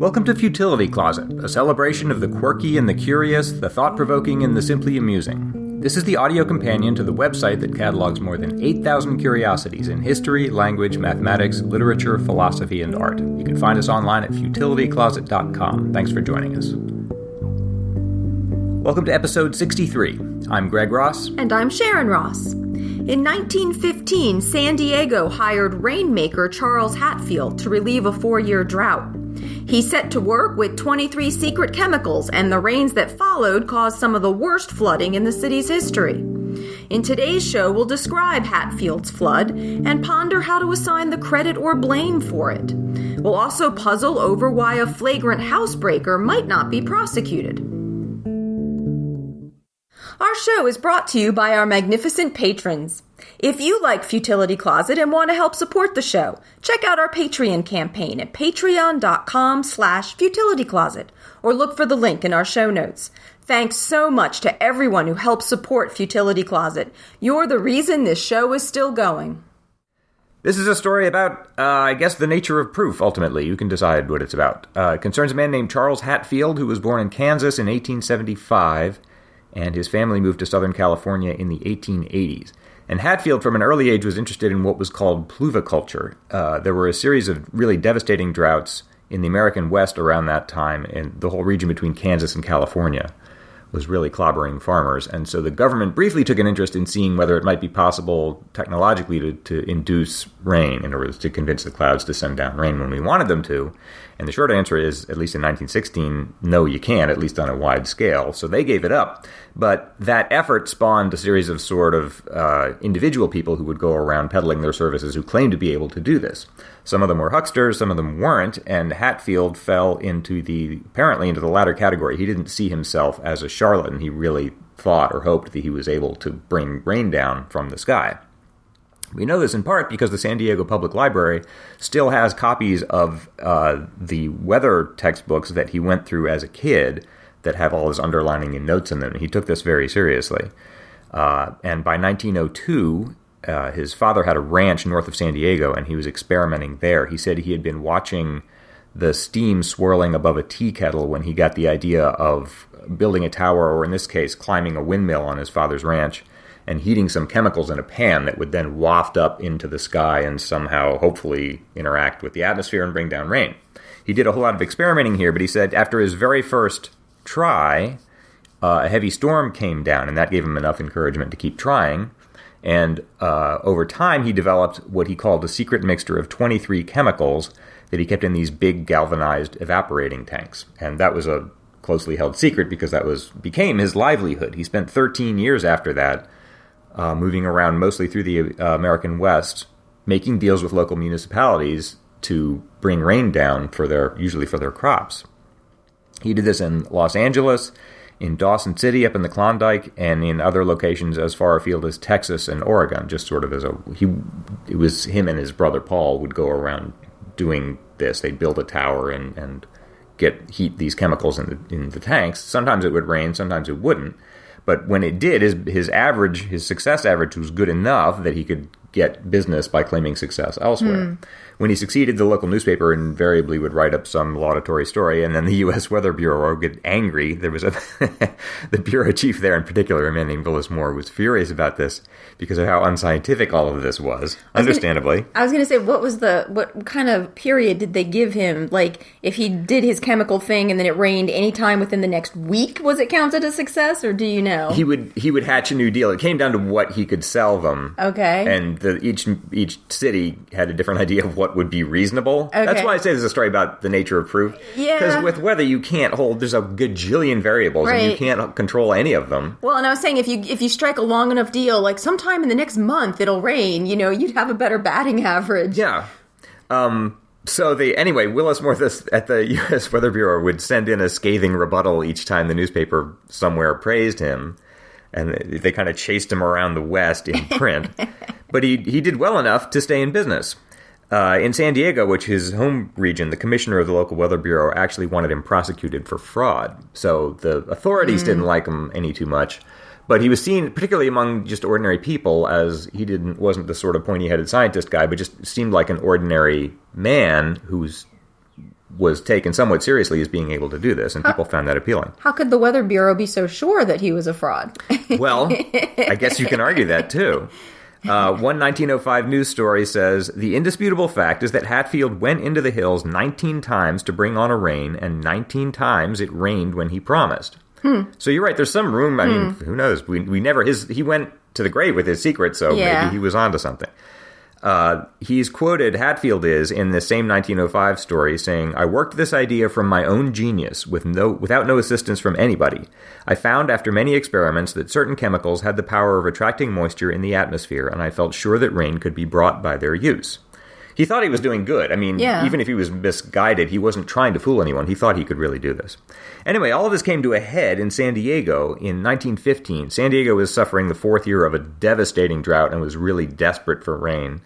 Welcome to Futility Closet, a celebration of the quirky and the curious, the thought-provoking and the simply amusing. This is the audio companion to the website that catalogs more than 8,000 curiosities in history, language, mathematics, literature, philosophy, and art. You can find us online at futilitycloset.com. Thanks for joining us. Welcome to episode 63. I'm Greg Ross. And I'm Sharon Ross. In 1915, San Diego hired Rainmaker Charles Hatfield to relieve a 4-year drought. He set to work with 23 secret chemicals, and the rains that followed caused some of the worst flooding in the city's history. In today's show, we'll describe Hatfield's flood and ponder how to assign the credit or blame for it. We'll also puzzle over why a flagrant housebreaker might not be prosecuted. Our show is brought to you by our magnificent patrons. If you like Futility Closet and want to help support the show, check out our Patreon campaign at patreon.com/futilitycloset or look for the link in our show notes. Thanks so much to everyone who helps support Futility Closet. You're the reason this show is still going. This is a story about, the nature of proof, ultimately. You can decide what it's about. It concerns a man named Charles Hatfield, who was born in Kansas in 1875, and his family moved to Southern California in the 1880s. And Hatfield, from an early age, was interested in what was called pluviculture. There were a series of really devastating droughts in the American West around that time, and the whole region between Kansas and California was really clobbering farmers. And so the government briefly took an interest in seeing whether it might be possible technologically to induce rain in order to convince the clouds to send down rain when we wanted them to. And the short answer is, at least in 1916, no, you can't, at least on a wide scale. So they gave it up. But that effort spawned a series of sort of individual people who would go around peddling their services who claimed to be able to do this. Some of them were hucksters, some of them weren't, and Hatfield fell apparently into the latter category. He didn't see himself as a charlatan. He really thought or hoped that he was able to bring rain down from the sky. We know this in part because the San Diego Public Library still has copies of the weather textbooks that he went through as a kid that have all his underlining and notes in them. He took this very seriously. And by 1902, his father had a ranch north of San Diego, and he was experimenting there. He said he had been watching the steam swirling above a tea kettle when he got the idea of building a tower, or in this case, climbing a windmill on his father's ranch, and heating some chemicals in a pan that would then waft up into the sky and somehow, hopefully, interact with the atmosphere and bring down rain. He did a whole lot of experimenting here, but he said after his very first try, a heavy storm came down, and that gave him enough encouragement to keep trying. And over time, he developed what he called a secret mixture of 23 chemicals that he kept in these big galvanized evaporating tanks. And that was a closely held secret because that became his livelihood. He spent 13 years after that moving around mostly through the American West, making deals with local municipalities to bring rain down usually for their crops. He did this in Los Angeles, in Dawson City up in the Klondike, and in other locations as far afield as Texas and Oregon, just sort of it was him and his brother Paul would go around doing this. They'd build a tower and heat these chemicals in the tanks. Sometimes it would rain, sometimes it wouldn't. But when it did, his success average was good enough that he could get business by claiming success elsewhere. When he succeeded, the local newspaper invariably would write up some laudatory story, and then the U.S. Weather Bureau would get angry. There was the bureau chief there in particular, a man named Willis Moore, was furious about this because of how unscientific all of this was, understandably. I was going to say, what kind of period did they give him? Like, if he did his chemical thing and then it rained any time within the next week, was it counted as success, or do you know? He would hatch a new deal. It came down to what he could sell them. Okay. And each city had a different idea of what would be reasonable. Okay. That's why I say there's a story about the nature of proof. Yeah. Because with weather, you can't there's a gajillion variables, right, and you can't control any of them. Well, and I was saying, if you strike a long enough deal, like sometime in the next month it'll rain, you'd have a better batting average. Yeah. Anyway, Willis Moore at the U.S. Weather Bureau would send in a scathing rebuttal each time the newspaper somewhere praised him. And they kind of chased him around the West in print. But he did well enough to stay in business. In San Diego, which is his home region, the commissioner of the local weather bureau actually wanted him prosecuted for fraud. So the authorities didn't like him any too much. But he was seen, particularly among just ordinary people, as wasn't the sort of pointy-headed scientist guy, but just seemed like an ordinary man whose was taken somewhat seriously as being able to do this, and people found that appealing. How could the Weather Bureau be so sure that he was a fraud? Well, I guess you can argue that, too. One 1905 news story says, the indisputable fact is that Hatfield went into the hills 19 times to bring on a rain, and 19 times it rained when he promised. So you're right, there's some room. I mean, who knows? We never, he went to the grave with his secret, so maybe he was onto something. He's quoted, Hatfield is, in the same 1905 story, saying, I worked this idea from my own genius without no assistance from anybody. I found after many experiments that certain chemicals had the power of attracting moisture in the atmosphere, and I felt sure that rain could be brought by their use. He thought he was doing good. I mean, even if he was misguided, he wasn't trying to fool anyone. He thought he could really do this. Anyway, all of this came to a head in San Diego in 1915. San Diego was suffering the fourth year of a devastating drought and was really desperate for rain.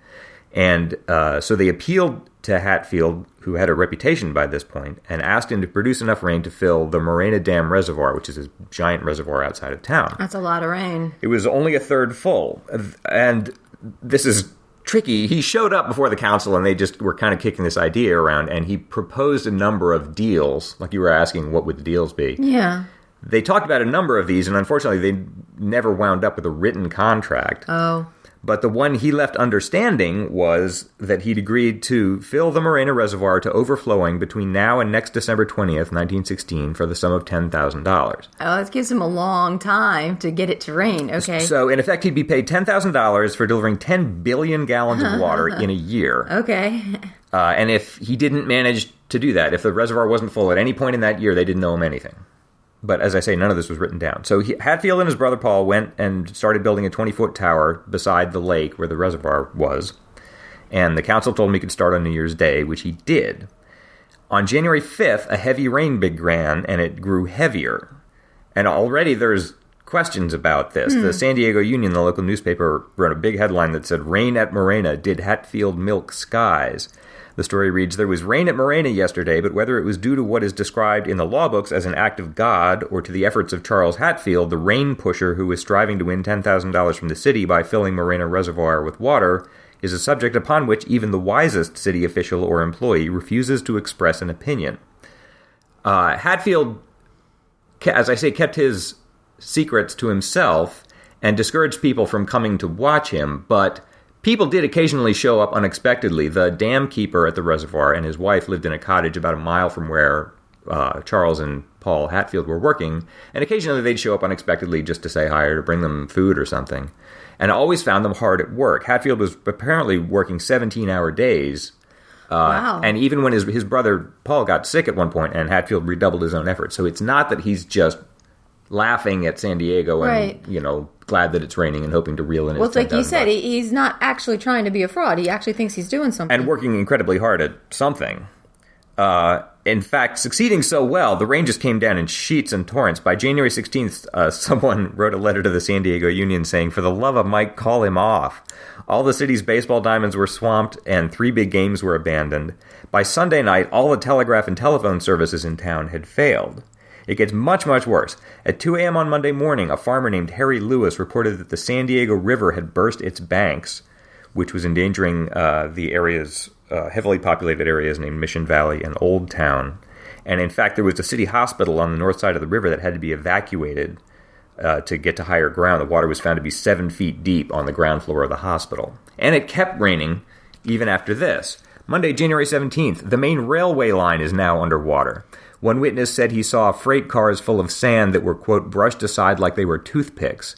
And so they appealed to Hatfield, who had a reputation by this point, and asked him to produce enough rain to fill the Morena Dam Reservoir, which is a giant reservoir outside of town. That's a lot of rain. It was only a third full. And this is tricky. He showed up before the council, and they just were kind of kicking this idea around, and he proposed a number of deals. Like you were asking, what would the deals be? Yeah. They talked about a number of these, and unfortunately, they never wound up with a written contract. Oh. But the one he left understanding was that he'd agreed to fill the Morena Reservoir to overflowing between now and next December 20th, 1916, for the sum of $10,000. Oh, that gives him a long time to get it to rain. Okay. So, in effect, he'd be paid $10,000 for delivering 10 billion gallons of water in a year. Okay. And if he didn't manage to do that, if the reservoir wasn't full at any point in that year, they didn't owe him anything. But as I say, none of this was written down. So Hatfield and his brother Paul went and started building a 20-foot tower beside the lake where the reservoir was. And the council told him he could start on New Year's Day, which he did. On January 5th, a heavy rain began, and it grew heavier. And already there's questions about this. The San Diego Union, the local newspaper, wrote a big headline that said, Rain at Morena, did Hatfield milk skies? The story reads, there was rain at Morena yesterday, but whether it was due to what is described in the law books as an act of God or to the efforts of Charles Hatfield, the rain pusher who was striving to win $10,000 from the city by filling Morena Reservoir with water, is a subject upon which even the wisest city official or employee refuses to express an opinion. Hatfield, as I say, kept his secrets to himself and discouraged people from coming to watch him, but people did occasionally show up unexpectedly. The dam keeper at the reservoir and his wife lived in a cottage about a mile from where Charles and Paul Hatfield were working, and occasionally they'd show up unexpectedly just to say hi or to bring them food or something, and always found them hard at work. Hatfield was apparently working 17-hour days, wow. And even when his brother Paul got sick at one point, and Hatfield redoubled his own efforts. So it's not that he's just laughing at San Diego and, glad that it's raining and hoping to reel in his $10,000. Well, it's like you said, he's not actually trying to be a fraud. He actually thinks he's doing something. And working incredibly hard at something. In fact, succeeding so well, the rain just came down in sheets and torrents. By January 16th, someone wrote a letter to the San Diego Union saying, for the love of Mike, call him off. All the city's baseball diamonds were swamped, and 3 big games were abandoned. By Sunday night, all the telegraph and telephone services in town had failed. It gets much, much worse. At 2 a.m. on Monday morning, a farmer named Harry Lewis reported that the San Diego River had burst its banks, which was endangering the area's heavily populated areas named Mission Valley and Old Town. And in fact, there was a city hospital on the north side of the river that had to be evacuated to get to higher ground. The water was found to be 7 feet deep on the ground floor of the hospital. And it kept raining even after this. Monday, January 17th, the main railway line is now underwater. One witness said he saw freight cars full of sand that were, quote, brushed aside like they were toothpicks.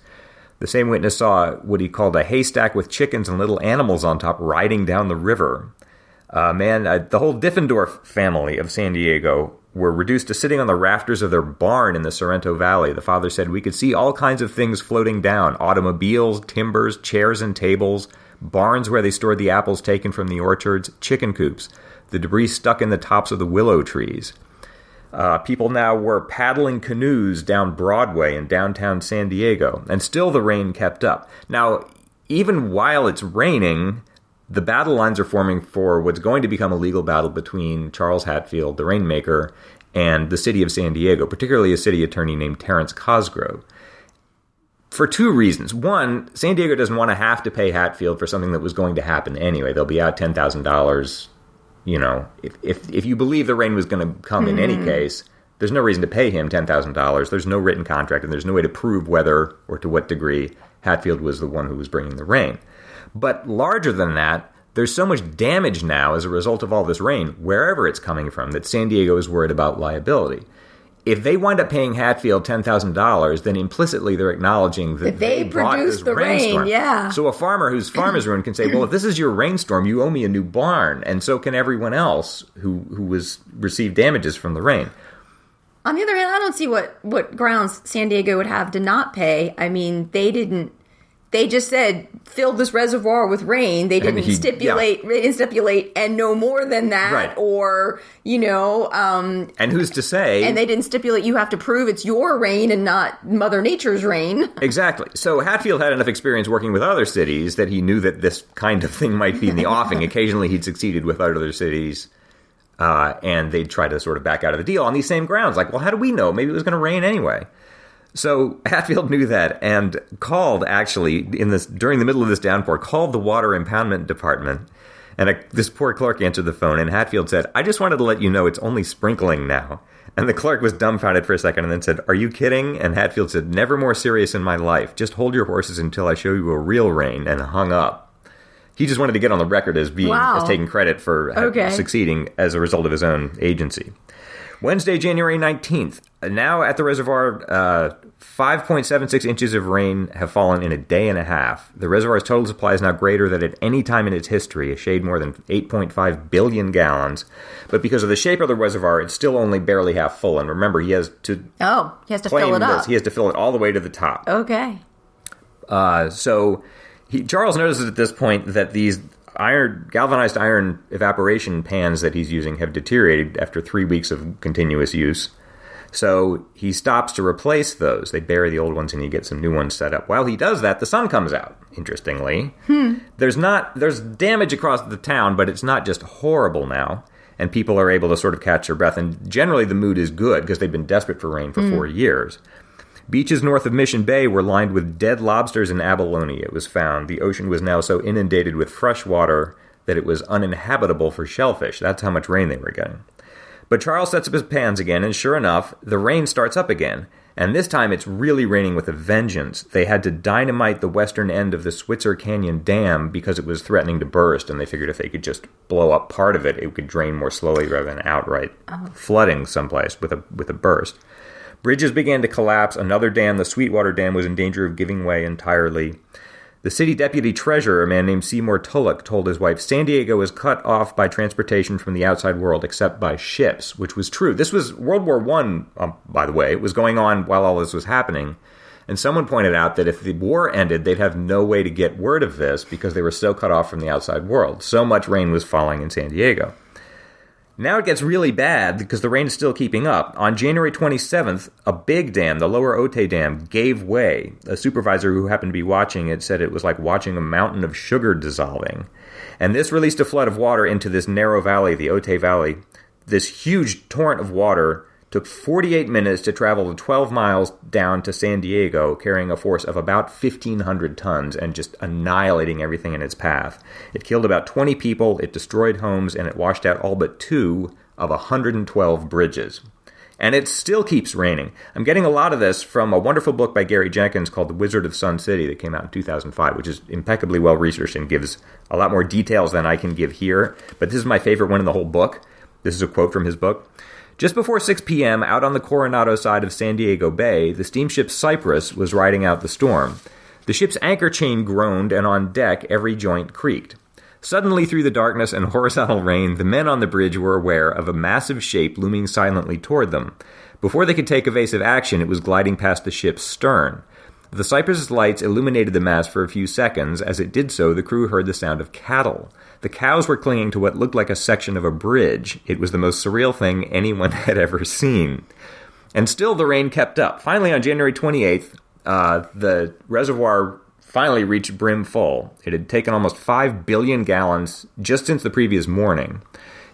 The same witness saw what he called a haystack with chickens and little animals on top riding down the river. The whole Diffendorf family of San Diego were reduced to sitting on the rafters of their barn in the Sorrento Valley. The father said, we could see all kinds of things floating down, automobiles, timbers, chairs and tables, barns where they stored the apples taken from the orchards, chicken coops, the debris stuck in the tops of the willow trees. People now were paddling canoes down Broadway in downtown San Diego, and still the rain kept up. Now, even while it's raining, the battle lines are forming for what's going to become a legal battle between Charles Hatfield, the Rainmaker, and the city of San Diego, particularly a city attorney named Terrence Cosgrove. For 2 reasons. One, San Diego doesn't want to have to pay Hatfield for something that was going to happen anyway. They'll be out $10,000 if you believe the rain was going to come in any case, there's no reason to pay him $10,000. There's no written contract, and there's no way to prove whether or to what degree Hatfield was the one who was bringing the rain. But larger than that, there's so much damage now as a result of all this rain, wherever it's coming from, that San Diego is worried about liability. If they wind up paying Hatfield $10,000, then implicitly they're acknowledging that they brought this the rainstorm. Rain, yeah. So a farmer whose farm is ruined can say, well, if this is your rainstorm, you owe me a new barn. And so can everyone else who received damages from the rain. On the other hand, I don't see what grounds San Diego would have to not pay. I mean, they just said, fill this reservoir with rain. They didn't stipulate and no more than that. Right. Or, and who's to say? And they didn't stipulate you have to prove it's your rain and not Mother Nature's rain. Exactly. So Hatfield had enough experience working with other cities that he knew that this kind of thing might be in the offing. Occasionally he'd succeeded with other cities. And they'd try to sort of back out of the deal on these same grounds. Like, well, how do we know? Maybe it was going to rain anyway. So Hatfield knew that and called, actually, during the middle of this downpour, called the water impoundment department. And this poor clerk answered the phone, and Hatfield said, I just wanted to let you know it's only sprinkling now. And the clerk was dumbfounded for a second and then said, are you kidding? And Hatfield said, never more serious in my life. Just hold your horses until I show you a real rain, and hung up. He just wanted to get on the record as taking credit for succeeding as a result of his own agency. Wednesday, January 19th. Now at the reservoir, 5.76 inches of rain have fallen in a day and a half. The reservoir's total supply is now greater than at any time in its history, a shade more than 8.5 billion gallons. But because of the shape of the reservoir, it's still only barely half full. And remember, he has to fill it up. He has to fill it all the way to the top. Okay. Charles notices at this point that these galvanized iron evaporation pans that he's using have deteriorated after 3 weeks of continuous use. So he stops to replace those. They bury the old ones and he gets some new ones set up. While he does that, the sun comes out, interestingly. There's damage across the town, but it's not just horrible now. And people are able to sort of catch their breath. And generally the mood is good because they've been desperate for rain for 4 years. Beaches north of Mission Bay were lined with dead lobsters and abalone, it was found. The ocean was now so inundated with fresh water that it was uninhabitable for shellfish. That's how much rain they were getting. But Charles sets up his pans again, and sure enough, the rain starts up again. And this time it's really raining with a vengeance. They had to dynamite the western end of the Switzer Canyon Dam because it was threatening to burst, and they figured if they could just blow up part of it, it could drain more slowly rather than outright flooding someplace with a burst. Bridges began to collapse. Another dam, the Sweetwater Dam, was in danger of giving way entirely. The city deputy treasurer, a man named Seymour Tulloch, told his wife, San Diego was cut off by transportation from the outside world except by ships, which was true. This was World War I, by the way. It was going on while all this was happening. And someone pointed out that if the war ended, they'd have no way to get word of this because they were so cut off from the outside world. So much rain was falling in San Diego. Now it gets really bad because the rain is still keeping up. On January 27th, a big dam, the Lower Otay Dam, gave way. A supervisor who happened to be watching it said it was like watching a mountain of sugar dissolving. And this released a flood of water into this narrow valley, the Otay Valley. This huge torrent of water took 48 minutes to travel the 12 miles down to San Diego, carrying a force of about 1,500 tons and just annihilating everything in its path. It killed about 20 people, it destroyed homes, and it washed out all but 2 of 112 bridges. And it still keeps raining. I'm getting a lot of this from a wonderful book by Garry Jenkins called The Wizard of Sun City that came out in 2005, which is impeccably well researched and gives a lot more details than I can give here. But this is my favorite one in the whole book. This is a quote from his book. Just before 6 p.m., out on the Coronado side of San Diego Bay, the steamship Cypress was riding out the storm. The ship's anchor chain groaned, and on deck every joint creaked. Suddenly, through the darkness and horizontal rain, the men on the bridge were aware of a massive shape looming silently toward them. Before they could take evasive action, it was gliding past the ship's stern. The Cypress's lights illuminated the mast for a few seconds. As it did so, the crew heard the sound of cattle. The cows were clinging to what looked like a section of a bridge. It was the most surreal thing anyone had ever seen. And still the rain kept up. Finally, on January 28th, the reservoir finally reached brim full. It had taken almost 5 billion gallons just since the previous morning.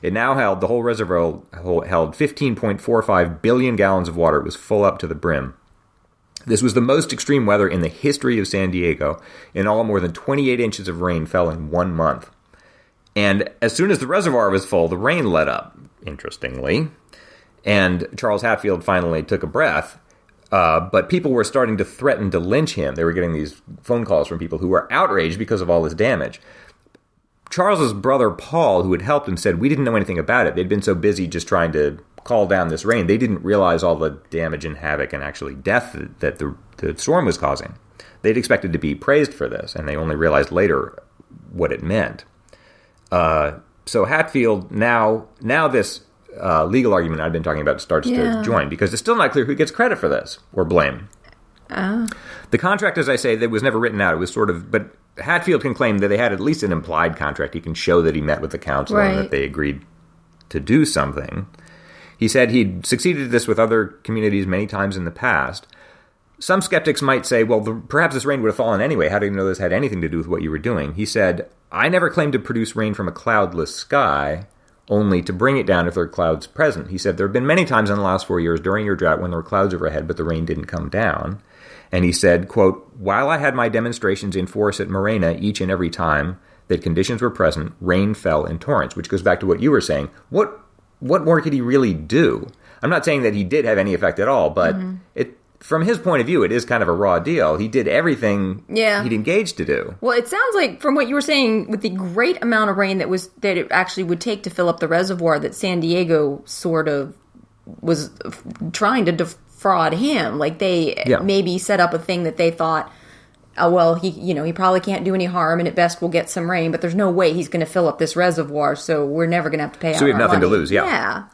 It now held, the whole reservoir held 15.45 billion gallons of water. It was full up to the brim. This was the most extreme weather in the history of San Diego. In all, more than 28 inches of rain fell in 1 month. And as soon as the reservoir was full, the rain let up, interestingly. And Charles Hatfield finally took a breath. But people were starting to threaten to lynch him. They were getting these phone calls from people who were outraged because of all this damage. Charles's brother Paul, who had helped him, said, we didn't know anything about it. They'd been so busy just trying to call down this rain. They didn't realize all the damage and havoc and actually death that the storm was causing. They'd expected to be praised for this, and they only realized later what it meant. So Hatfield, now this legal argument I've been talking about starts to join, because it's still not clear who gets credit for this or blame. The contract, as I say, that was never written out. It was sort of, but Hatfield can claim that they had at least an implied contract. He can show that he met with the council and that they agreed to do something. He said he'd succeeded at this with other communities many times in the past. Some skeptics might say, well, perhaps this rain would have fallen anyway. How do you know this had anything to do with what you were doing? He said, I never claimed to produce rain from a cloudless sky, only to bring it down if there are clouds present. He said, there have been many times in the last 4 years during your drought when there were clouds overhead, but the rain didn't come down. And he said, quote, while I had my demonstrations in force at Morena each and every time that conditions were present, rain fell in torrents, which goes back to what you were saying. What more could he really do? I'm not saying that he did have any effect at all, but from his point of view, it is kind of a raw deal. He did everything he'd engaged to do. Well, it sounds like, from what you were saying, with the great amount of rain that it actually would take to fill up the reservoir, that San Diego sort of was trying to defraud him. Like, they maybe set up a thing that they thought, oh, well, he probably can't do any harm, and at best we'll get some rain, but there's no way he's going to fill up this reservoir, so we're never going to have to pay out So we have nothing money. to lose, Yeah.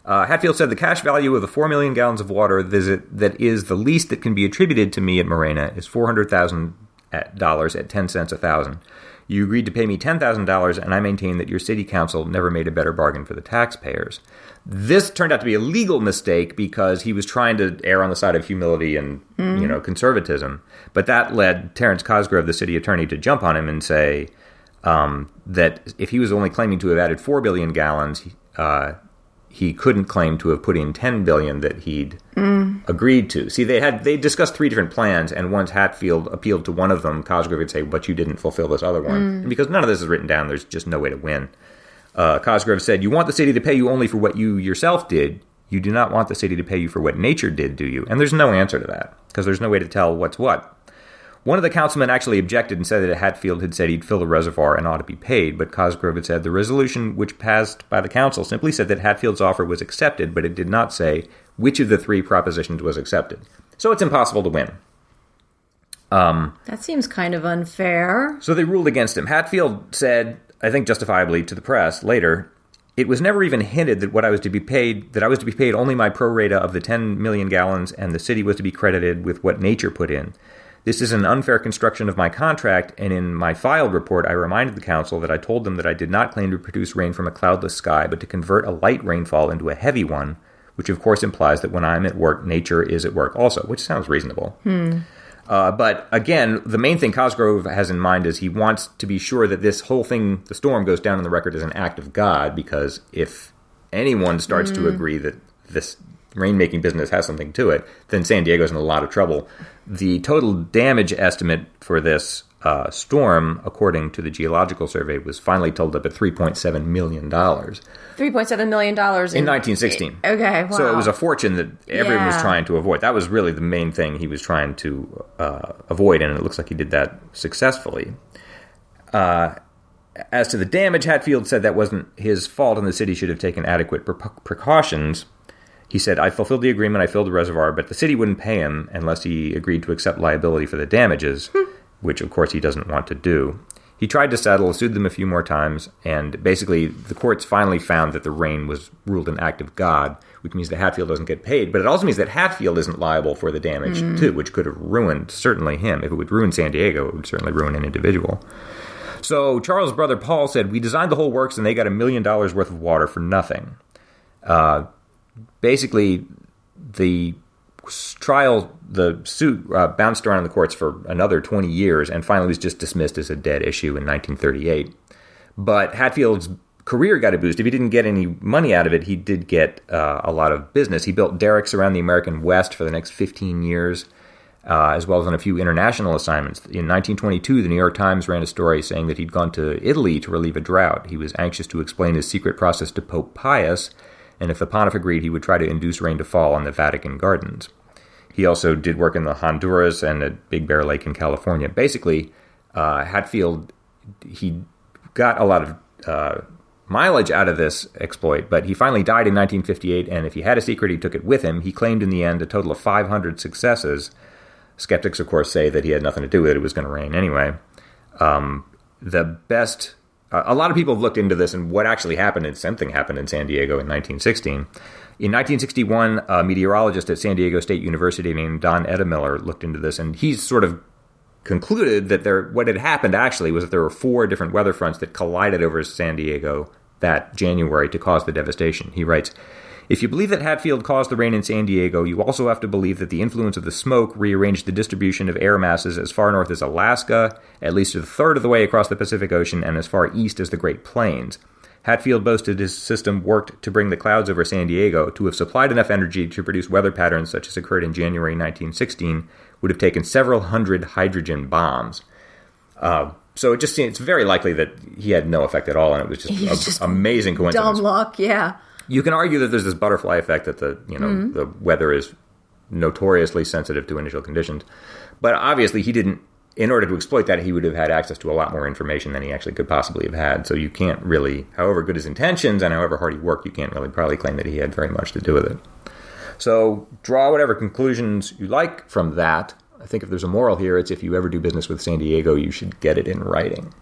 Hatfield said the cash value of the 4 million gallons of water that is the least that can be attributed to me at Morena is $400,000 at 10 cents a thousand. You agreed to pay me $10,000, and I maintain that your city council never made a better bargain for the taxpayers. This turned out to be a legal mistake because he was trying to err on the side of humility and conservatism. But that led Terrence Cosgrove, the city attorney, to jump on him and say that if he was only claiming to have added 4 billion gallons, he couldn't claim to have put in 10 billion that he'd agreed to. See, they discussed 3 different plans, and once Hatfield appealed to one of them, Cosgrove would say, but you didn't fulfill this other one. And because none of this is written down, there's just no way to win. Cosgrove said, you want the city to pay you only for what you yourself did. You do not want the city to pay you for what nature did, do you? And there's no answer to that, because there's no way to tell what's what. One of the councilmen actually objected and said that Hatfield had said he'd fill the reservoir and ought to be paid, but Cosgrove had said the resolution which passed by the council simply said that Hatfield's offer was accepted, but it did not say which of the 3 propositions was accepted. So it's impossible to win. That seems kind of unfair. So they ruled against him. Hatfield said, I think justifiably to the press later, it was never even hinted that I was to be paid only my pro rata of the 10 million gallons, and the city was to be credited with what nature put in. This is an unfair construction of my contract, and in my filed report, I reminded the council that I told them that I did not claim to produce rain from a cloudless sky, but to convert a light rainfall into a heavy one, which of course implies that when I'm at work, nature is at work also, which sounds reasonable. But again, the main thing Cosgrove has in mind is he wants to be sure that this whole thing, the storm, goes down on the record as an act of God, because if anyone starts to agree that this rainmaking business has something to it, then San Diego's in a lot of trouble. The total damage estimate for this storm, according to the Geological Survey, was finally totaled up at $3.7 million. $3.7 million in 1916. Okay, wow. So it was a fortune that everyone was trying to avoid. That was really the main thing he was trying to avoid, and it looks like he did that successfully. As to the damage, Hatfield said that wasn't his fault and the city should have taken adequate precautions. He said, I fulfilled the agreement, I filled the reservoir, but the city wouldn't pay him unless he agreed to accept liability for the damages, which, of course, he doesn't want to do. He tried to settle, sued them a few more times, and basically the courts finally found that the rain was ruled an act of God, which means that Hatfield doesn't get paid, but it also means that Hatfield isn't liable for the damage, too, which could have ruined, certainly, him. If it would ruin San Diego, it would certainly ruin an individual. So Charles' brother Paul said, we designed the whole works, and they got $1 million worth of water for nothing. Basically, the suit bounced around in the courts for another 20 years and finally was just dismissed as a dead issue in 1938. But Hatfield's career got a boost. If he didn't get any money out of it, he did get a lot of business. He built derricks around the American West for the next 15 years. as well as on a few international assignments. In 1922, the New York Times ran a story saying that he'd gone to Italy to relieve a drought. He was anxious to explain his secret process to Pope Pius, and if the pontiff agreed, he would try to induce rain to fall on the Vatican gardens. He also did work in the Honduras and at Big Bear Lake in California. Basically, Hatfield, he got a lot of mileage out of this exploit, but he finally died in 1958, and if he had a secret, he took it with him. He claimed in the end a total of 500 successes. Skeptics, of course, say that he had nothing to do with it. It was going to rain anyway. A lot of people have looked into this and what actually happened, and something happened in San Diego in 1916. In 1961, a meteorologist at San Diego State University named Don Edemiller looked into this, and he sort of concluded that what had happened actually was that there were 4 different weather fronts that collided over San Diego that January to cause the devastation. He writes, "If you believe that Hatfield caused the rain in San Diego, you also have to believe that the influence of the smoke rearranged the distribution of air masses as far north as Alaska, at least a third of the way across the Pacific Ocean, and as far east as the Great Plains. Hatfield boasted his system worked to bring the clouds over San Diego. To have supplied enough energy to produce weather patterns such as occurred in January 1916 would have taken several hundred hydrogen bombs." So it's very likely that he had no effect at all, and it was just amazing coincidence. Dumb luck, yeah. You can argue that there's this butterfly effect that the weather is notoriously sensitive to initial conditions, but obviously he didn't. In order to exploit that, he would have had access to a lot more information than he actually could possibly have had. So you can't really, however good his intentions and however hard he worked, you can't really probably claim that he had very much to do with it. So draw whatever conclusions you like from that. I think if there's a moral here, it's if you ever do business with San Diego, you should get it in writing.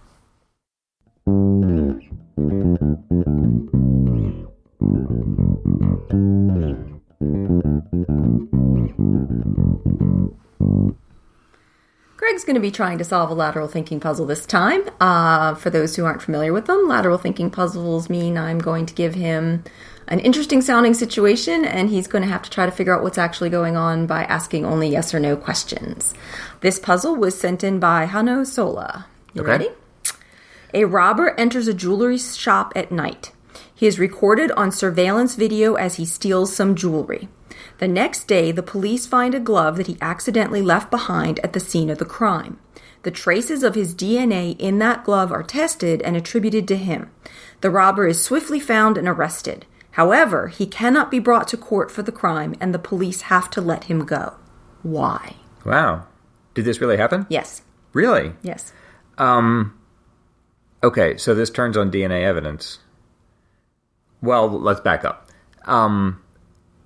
Greg's going to be trying to solve a lateral thinking puzzle this time. For those who aren't familiar with them, lateral thinking puzzles mean I'm going to give him an interesting sounding situation, and he's going to have to try to figure out what's actually going on by asking only yes or no questions. This puzzle was sent in by Hano Sola. You ready? A robber enters a jewelry shop at night. He is recorded on surveillance video as he steals some jewelry. The next day, the police find a glove that he accidentally left behind at the scene of the crime. The traces of his DNA in that glove are tested and attributed to him. The robber is swiftly found and arrested. However, he cannot be brought to court for the crime, and the police have to let him go. Why? Wow. Did this really happen? Yes. Really? Yes. Okay, so this turns on DNA evidence. Well, let's back up.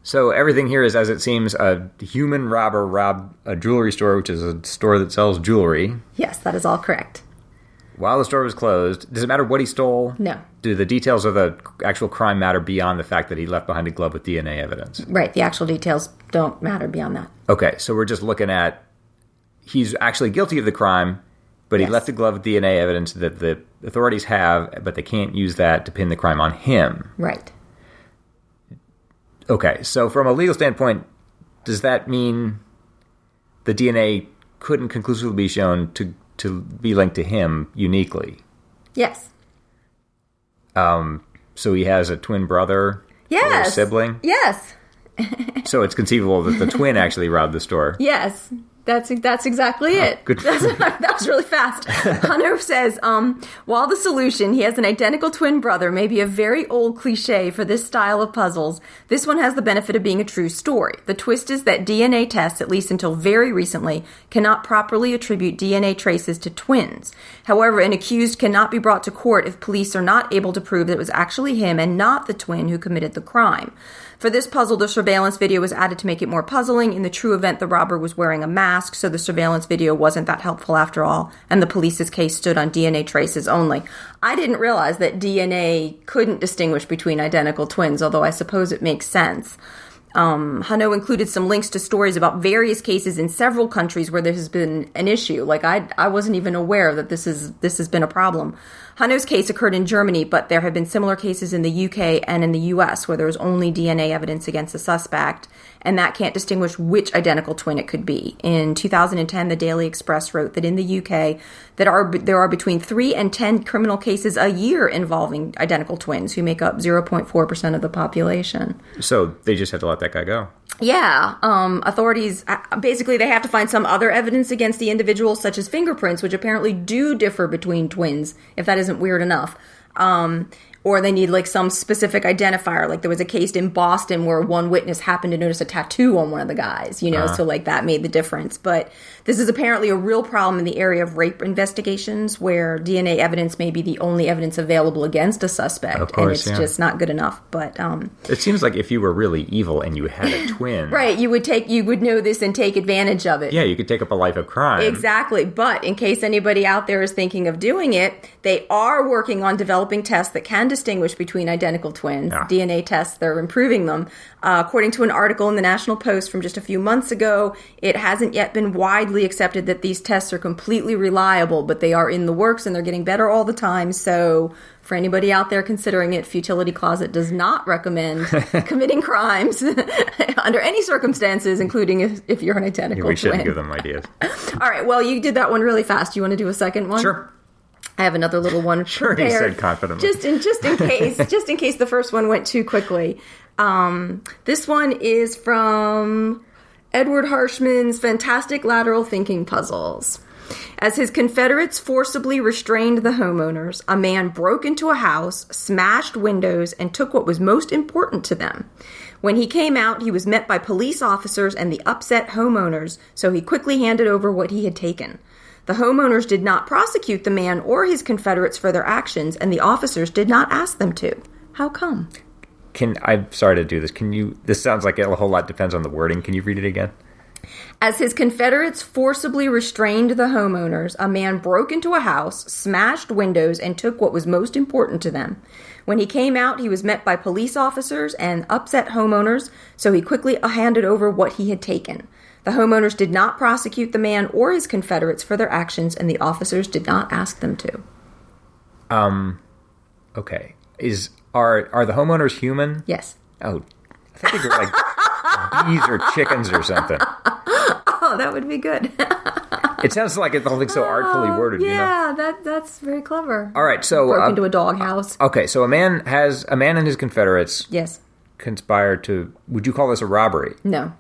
So everything here is, as it seems, a human robber robbed a jewelry store, which is a store that sells jewelry. Yes, that is all correct. While the store was closed, does it matter what he stole? No. Do the details of the actual crime matter beyond the fact that he left behind a glove with DNA evidence? Right, the actual details don't matter beyond that. Okay, so we're just looking at he's actually guilty of the crime, but he left the glove with DNA evidence that the authorities have, but they can't use that to pin the crime on him. Right. Okay, so from a legal standpoint, does that mean the DNA couldn't conclusively be shown to be linked to him uniquely? Yes. So he has a twin brother? Yes. Or a sibling? Yes. So it's conceivable that the twin actually robbed the store? Yes. That's exactly it. Good. That was really fast. Hunter says, while the solution, he has an identical twin brother, may be a very old cliche for this style of puzzles, this one has the benefit of being a true story. The twist is that DNA tests, at least until very recently, cannot properly attribute DNA traces to twins. However, an accused cannot be brought to court if police are not able to prove that it was actually him and not the twin who committed the crime. For this puzzle, the surveillance video was added to make it more puzzling. In the true event, the robber was wearing a mask, so the surveillance video wasn't that helpful after all, and the police's case stood on DNA traces only. I didn't realize that DNA couldn't distinguish between identical twins, although I suppose it makes sense. Hano included some links to stories about various cases in several countries where there has been an issue. Like, I wasn't even aware that this has been a problem. Hano's case occurred in Germany, but there have been similar cases in the UK and in the US where there was only DNA evidence against the suspect, and that can't distinguish which identical twin it could be. In 2010, the Daily Express wrote that in the UK, there are between 3 and 10 criminal cases a year involving identical twins who make up 0.4% of the population. So they just have to let that guy go. Yeah, authorities, basically they have to find some other evidence against the individual, such as fingerprints, which apparently do differ between twins, if that isn't weird enough. Or they need, like, some specific identifier. Like, there was a case in Boston where one witness happened to notice a tattoo on one of the guys, you know, so, like, that made the difference. But this is apparently a real problem in the area of rape investigations where DNA evidence may be the only evidence available against a suspect. Of course, and it's just not good enough. But it seems like if you were really evil and you had a twin... Right, you would know this and take advantage of it. Yeah, you could take up a life of crime. Exactly. But in case anybody out there is thinking of doing it, they are working on developing tests that can distinguish between identical twins. DNA tests, they're improving them. According to an article in the National Post from just a few months ago, it hasn't yet been widely accepted that these tests are completely reliable, but they are in the works and they're getting better all the time. So for anybody out there considering it, Futility Closet does not recommend committing crimes under any circumstances, including if you're an identical twin. We shouldn't give them ideas. All right, well, you did that one really fast. You want to do a second one? Sure. I have another little one prepared. He said confidently. Just in case the first one went too quickly. This one is from Edward Harshman's Fantastic Lateral Thinking Puzzles. As his Confederates forcibly restrained the homeowners, a man broke into a house, smashed windows, and took what was most important to them. When he came out, he was met by police officers and the upset homeowners, so he quickly handed over what he had taken. The homeowners did not prosecute the man or his Confederates for their actions, and the officers did not ask them to. How come? I'm sorry to do this. This sounds like a whole lot depends on the wording. Can you read it again? As his Confederates forcibly restrained the homeowners, a man broke into a house, smashed windows, and took what was most important to them. When he came out, he was met by police officers and upset homeowners, so he quickly handed over what he had taken. The homeowners did not prosecute the man or his Confederates for their actions, and the officers did not ask them to. Okay. Are the homeowners human? Yes. Oh, I thought they were like bees or chickens or something. Oh, that would be good. It sounds like the whole thing's so artfully worded. Yeah, you know? that's very clever. All right, so broke into a doghouse. Okay, so a man and his Confederates. Yes. Conspired to. Would you call this a robbery? No.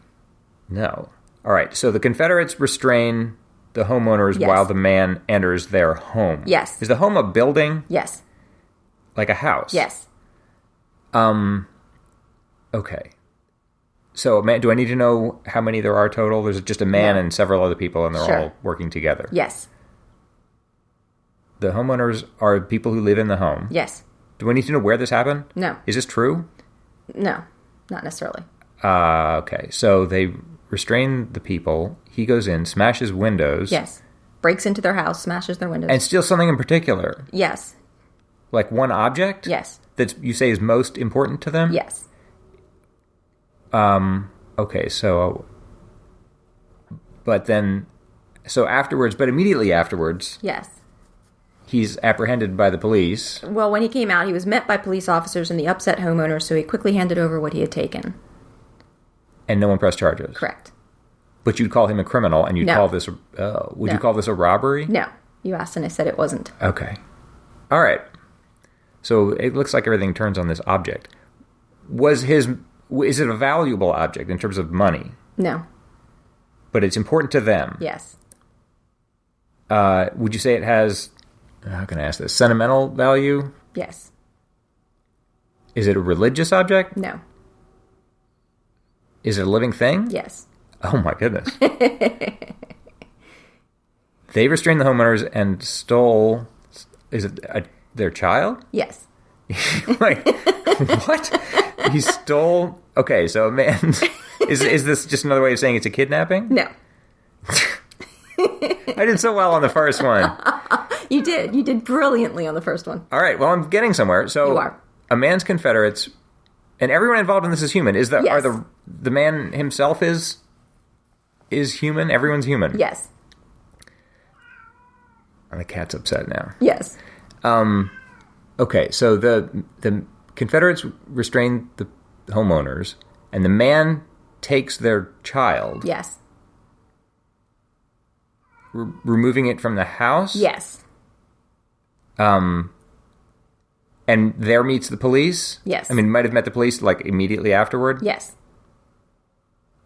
No. All right, so the Confederates restrain the homeowners while the man enters their home. Yes. Is the home a building? Yes. Like a house? Yes. Okay. So, do I need to know how many there are total? There's just a man and several other people, and they're all working together. Yes. The homeowners are people who live in the home. Yes. Do I need to know where this happened? No. Is this true? No, not necessarily. Okay. So they restrain the people. He goes in, smashes windows. Yes. Breaks into their house, smashes their windows. And steals something in particular. Yes. Like one object? Yes. That you say is most important to them? Yes. Okay, so... But immediately afterwards... Yes. He's apprehended by the police. Well, when he came out, he was met by police officers and the upset homeowners, so he quickly handed over what he had taken. And no one pressed charges? Correct. But you'd call him a criminal, and you'd call this... Would you call this a robbery? No. You asked and I said it wasn't. Okay. All right. So it looks like everything turns on this object. Is it a valuable object in terms of money? No. But it's important to them? Yes. Would you say it has... How can I ask this? Sentimental value? Yes. Is it a religious object? No. Is it a living thing? Yes. Oh my goodness. They restrained the homeowners and stole... Is it their child? Yes. Wait, what? He stole... Okay, so a man... Is this just another way of saying it's a kidnapping? No. I did so well on the first one. You did. You did brilliantly on the first one. All right, well, I'm getting somewhere. So you are. A man's Confederates, and everyone involved in this is human. Yes. Are the man himself is human? Everyone's human? Yes. And the cat's upset now. Yes. Okay, so the Confederates restrain the homeowners, and the man takes their child. Yes. Removing it from the house? Yes. And there meets the police? Yes. I mean, might have met the police, like, immediately afterward? Yes.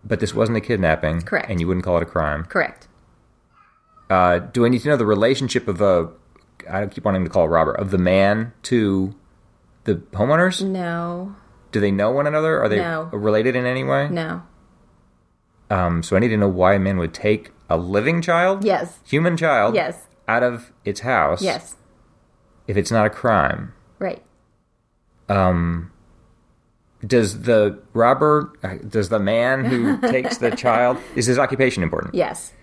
But this wasn't a kidnapping. Correct. And you wouldn't call it a crime. Correct. Do I need to know the relationship of I keep wanting to call it robber, of the man to the homeowners? No. Do they know one another? Are they related in any way? No. So I need to know why a man would take a living child? Yes. Human child? Yes. Out of its house? Yes. If it's not a crime. Right. Does the man who takes the child, is his occupation important? Yes.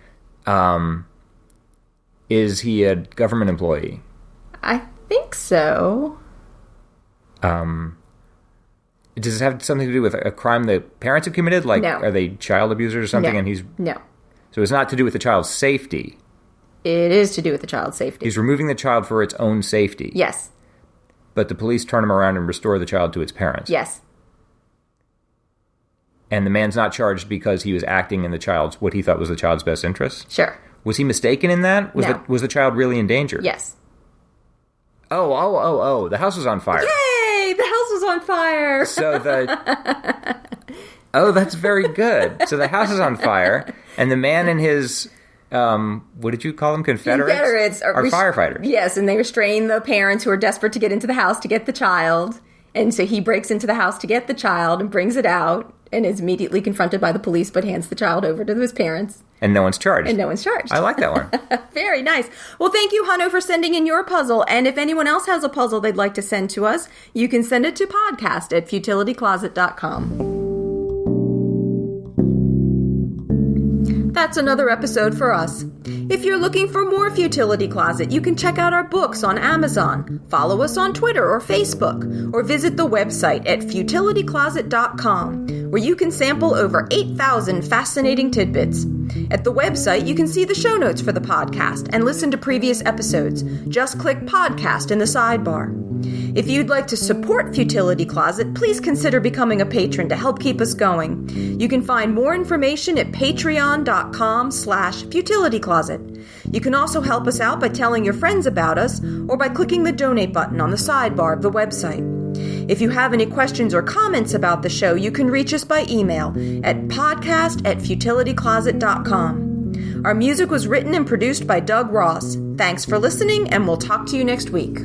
Is he a government employee? I think so. Does it have something to do with a crime the parents have committed? Like, no. Are they child abusers or something? No. And he's No. So it's not to do with the child's safety. It is to do with the child's safety. He's removing the child for its own safety. Yes. But the police turn him around and restore the child to its parents. Yes. And the man's not charged because he was acting in what he thought was the child's best interest? Sure. Was he mistaken in that? Was the child really in danger? Yes. Oh. The house was on fire. Yay! The house was on fire. So Oh, that's very good. So the house is on fire, and the man and his, what did you call them? Confederates are firefighters. Yes, and they restrain the parents who are desperate to get into the house to get the child. And so he breaks into the house to get the child and brings it out and is immediately confronted by the police, but hands the child over to his parents. And no one's charged. I like that one. Very nice. Well, thank you, Hano, for sending in your puzzle. And if anyone else has a puzzle they'd like to send to us, you can send it to podcast@futilitycloset.com. That's another episode for us. If you're looking for more Futility Closet, you can check out our books on Amazon, follow us on Twitter or Facebook, or visit the website at futilitycloset.com, where you can sample over 8,000 fascinating tidbits. At the website, you can see the show notes for the podcast and listen to previous episodes. Just click Podcast in the sidebar. If you'd like to support Futility Closet, please consider becoming a patron to help keep us going. You can find more information at patreon.com/futilitycloset. You can also help us out by telling your friends about us or by clicking the donate button on the sidebar of the website. If you have any questions or comments about the show, you can reach us by email at podcast@futilitycloset.com. Our music was written and produced by Doug Ross. Thanks for listening, and we'll talk to you next week.